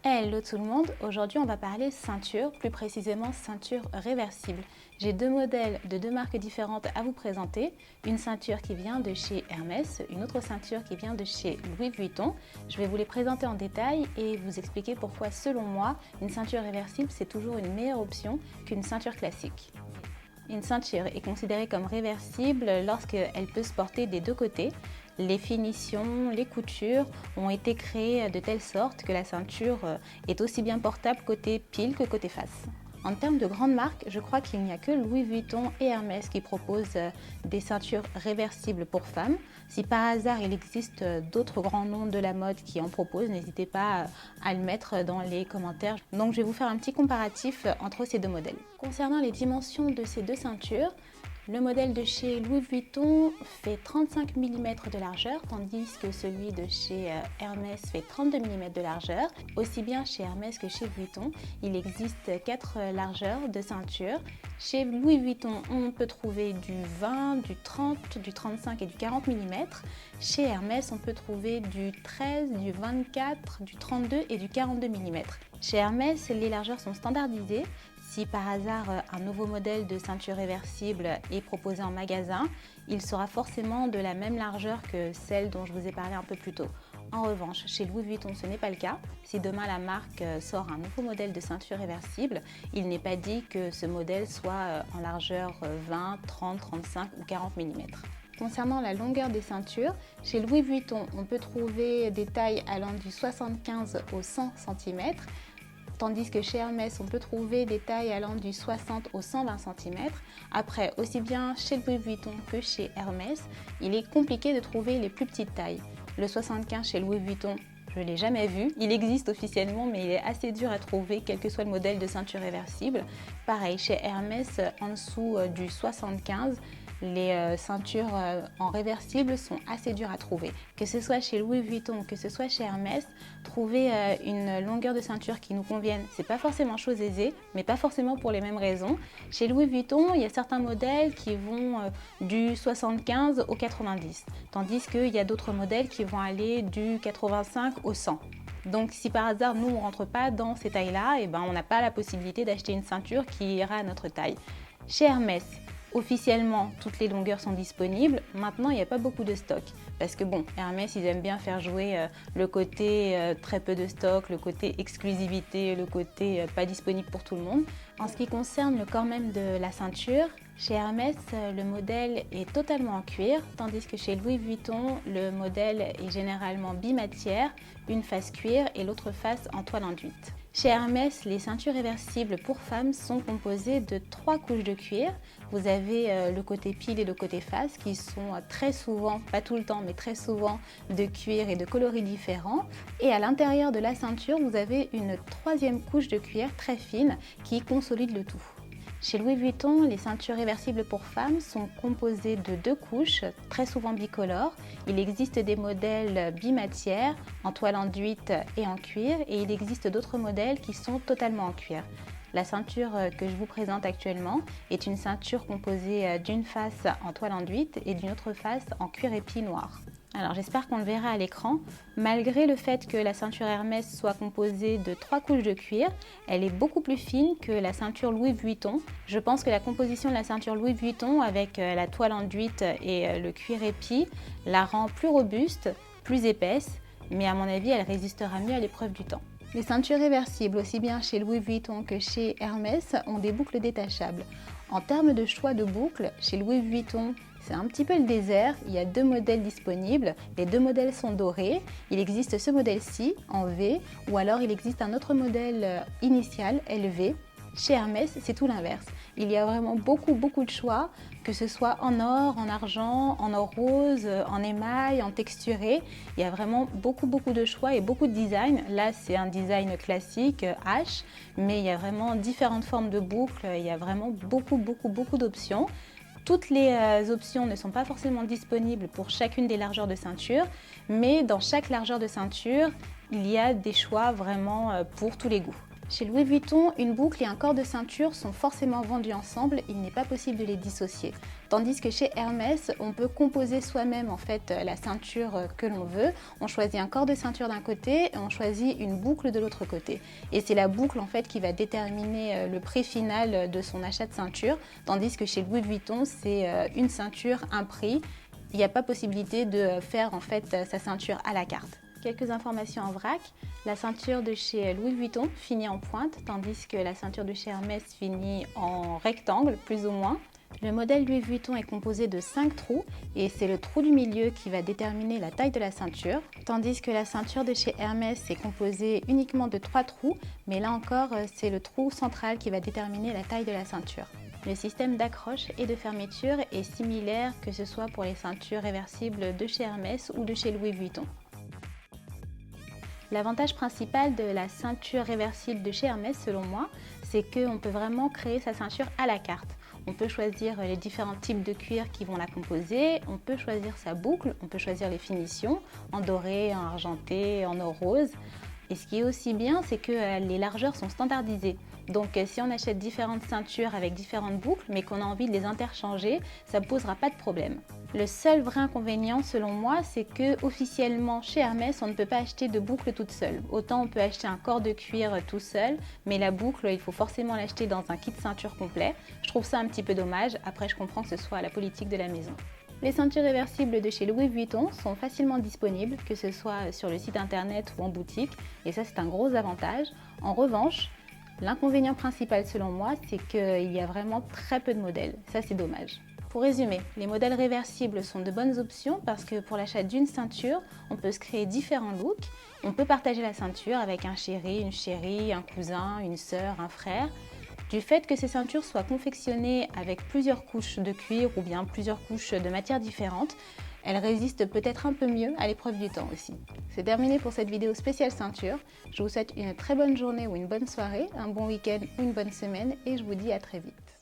Hello tout le monde, aujourd'hui on va parler ceinture, plus précisément ceinture réversible. J'ai deux modèles de deux marques différentes à vous présenter, une ceinture qui vient de chez Hermès, une autre ceinture qui vient de chez Louis Vuitton. Je vais vous les présenter en détail et vous expliquer pourquoi selon moi, une ceinture réversible c'est toujours une meilleure option qu'une ceinture classique. Une ceinture est considérée comme réversible lorsqu'elle peut se porter des deux côtés. Les finitions, les coutures ont été créées de telle sorte que la ceinture est aussi bien portable côté pile que côté face. En termes de grandes marques, je crois qu'il n'y a que Louis Vuitton et Hermès qui proposent des ceintures réversibles pour femmes. Si par hasard il existe d'autres grands noms de la mode qui en proposent, n'hésitez pas à le mettre dans les commentaires. Donc je vais vous faire un petit comparatif entre ces deux modèles. Concernant les dimensions de ces deux ceintures, le modèle de chez Louis Vuitton fait 35 mm de largeur, tandis que celui de chez Hermès fait 32 mm de largeur. Aussi bien chez Hermès que chez Vuitton, il existe 4 largeurs de ceinture. Chez Louis Vuitton, on peut trouver du 20, du 30, du 35 et du 40 mm. Chez Hermès, on peut trouver du 13, du 24, du 32 et du 42 mm. Chez Hermès, les largeurs sont standardisées. Si par hasard un nouveau modèle de ceinture réversible est proposé en magasin, il sera forcément de la même largeur que celle dont je vous ai parlé un peu plus tôt. En revanche, chez Louis Vuitton, ce n'est pas le cas. Si demain la marque sort un nouveau modèle de ceinture réversible, il n'est pas dit que ce modèle soit en largeur 20, 30, 35 ou 40 mm. Concernant la longueur des ceintures, chez Louis Vuitton, on peut trouver des tailles allant du 75 au 100 cm. Tandis que chez Hermès, on peut trouver des tailles allant du 60 au 120 cm. Après, aussi bien chez Louis Vuitton que chez Hermès, il est compliqué de trouver les plus petites tailles. Le 75 chez Louis Vuitton, je ne l'ai jamais vu. Il existe officiellement, mais il est assez dur à trouver, quel que soit le modèle de ceinture réversible. Pareil, chez Hermès, en dessous du 75, les ceintures en réversible sont assez dures à trouver. Que ce soit chez Louis Vuitton, que ce soit chez Hermès, trouver une longueur de ceinture qui nous convienne, c'est pas forcément chose aisée, mais pas forcément pour les mêmes raisons. Chez Louis Vuitton, il y a certains modèles qui vont du 75 au 90, tandis qu'il y a d'autres modèles qui vont aller du 85 au 100. Donc si par hasard nous on ne rentre pas dans ces tailles-là, on n'a pas la possibilité d'acheter une ceinture qui ira à notre taille. Chez Hermès, officiellement, toutes les longueurs sont disponibles. Maintenant, il n'y a pas beaucoup de stock. Parce que Hermès, ils aiment bien faire jouer le côté très peu de stock, le côté exclusivité, le côté pas disponible pour tout le monde. En ce qui concerne le corps même de la ceinture, chez Hermès, le modèle est totalement en cuir, tandis que chez Louis Vuitton, le modèle est généralement bimatière, une face cuir et l'autre face en toile enduite. Chez Hermès, les ceintures réversibles pour femmes sont composées de 3 couches de cuir. Vous avez le côté pile et le côté face qui sont très souvent, pas tout le temps, mais très souvent de cuir et de coloris différents. Et à l'intérieur de la ceinture, vous avez une 3e couche de cuir très fine qui consolide le tout. Chez Louis Vuitton, les ceintures réversibles pour femmes sont composées de 2 couches, très souvent bicolores. Il existe des modèles bimatières, en toile enduite et en cuir, et il existe d'autres modèles qui sont totalement en cuir. La ceinture que je vous présente actuellement est une ceinture composée d'une face en toile enduite et d'une autre face en cuir épi noir. Alors j'espère qu'on le verra à l'écran. Malgré le fait que la ceinture Hermès soit composée de 3 couches de cuir, elle est beaucoup plus fine que la ceinture Louis Vuitton. Je pense que la composition de la ceinture Louis Vuitton avec la toile enduite et le cuir épi la rend plus robuste, plus épaisse, mais à mon avis elle résistera mieux à l'épreuve du temps. Les ceintures réversibles, aussi bien chez Louis Vuitton que chez Hermès, ont des boucles détachables. En termes de choix de boucles, chez Louis Vuitton, c'est un petit peu le désert, il y a 2 modèles disponibles, les 2 modèles sont dorés, il existe ce modèle-ci en V ou alors il existe un autre modèle initial, LV. Chez Hermès, c'est tout l'inverse. Il y a vraiment beaucoup de choix, que ce soit en or, en argent, en or rose, en émail, en texturé. Il y a vraiment beaucoup de choix et beaucoup de design. Là, c'est un design classique, H, mais il y a vraiment différentes formes de boucles, il y a vraiment beaucoup d'options. Toutes les options ne sont pas forcément disponibles pour chacune des largeurs de ceinture, mais dans chaque largeur de ceinture, il y a des choix vraiment pour tous les goûts. Chez Louis Vuitton, une boucle et un corps de ceinture sont forcément vendus ensemble, il n'est pas possible de les dissocier. Tandis que chez Hermès, on peut composer soi-même en fait la ceinture que l'on veut. On choisit un corps de ceinture d'un côté et on choisit une boucle de l'autre côté. Et c'est la boucle en fait qui va déterminer le prix final de son achat de ceinture, tandis que chez Louis Vuitton, c'est une ceinture, un prix. Il n'y a pas possibilité de faire en fait sa ceinture à la carte. Quelques informations en vrac, la ceinture de chez Louis Vuitton finit en pointe, tandis que la ceinture de chez Hermès finit en rectangle, plus ou moins. Le modèle Louis Vuitton est composé de 5 trous et c'est le trou du milieu qui va déterminer la taille de la ceinture, tandis que la ceinture de chez Hermès est composée uniquement de 3 trous, mais là encore c'est le trou central qui va déterminer la taille de la ceinture. Le système d'accroche et de fermeture est similaire que ce soit pour les ceintures réversibles de chez Hermès ou de chez Louis Vuitton. L'avantage principal de la ceinture réversible de chez Hermès, selon moi, c'est qu'on peut vraiment créer sa ceinture à la carte. On peut choisir les différents types de cuir qui vont la composer, on peut choisir sa boucle, on peut choisir les finitions, en doré, en argenté, en or rose. Et ce qui est aussi bien, c'est que les largeurs sont standardisées. Donc si on achète différentes ceintures avec différentes boucles, mais qu'on a envie de les interchanger, ça ne posera pas de problème. Le seul vrai inconvénient, selon moi, c'est que officiellement chez Hermès, on ne peut pas acheter de boucle toute seule. Autant on peut acheter un corps de cuir tout seul, mais la boucle, il faut forcément l'acheter dans un kit ceinture complet. Je trouve ça un petit peu dommage. Après, je comprends que ce soit la politique de la maison. Les ceintures réversibles de chez Louis Vuitton sont facilement disponibles, que ce soit sur le site internet ou en boutique, et ça c'est un gros avantage. En revanche, l'inconvénient principal selon moi, c'est qu'il y a vraiment très peu de modèles. Ça c'est dommage. Pour résumer, les modèles réversibles sont de bonnes options parce que pour l'achat d'une ceinture, on peut se créer différents looks. On peut partager la ceinture avec un chéri, une chérie, un cousin, une sœur, un frère. Du fait que ces ceintures soient confectionnées avec plusieurs couches de cuir ou bien plusieurs couches de matières différentes, elles résistent peut-être un peu mieux à l'épreuve du temps aussi. C'est terminé pour cette vidéo spéciale ceinture. Je vous souhaite une très bonne journée ou une bonne soirée, un bon week-end ou une bonne semaine et je vous dis à très vite.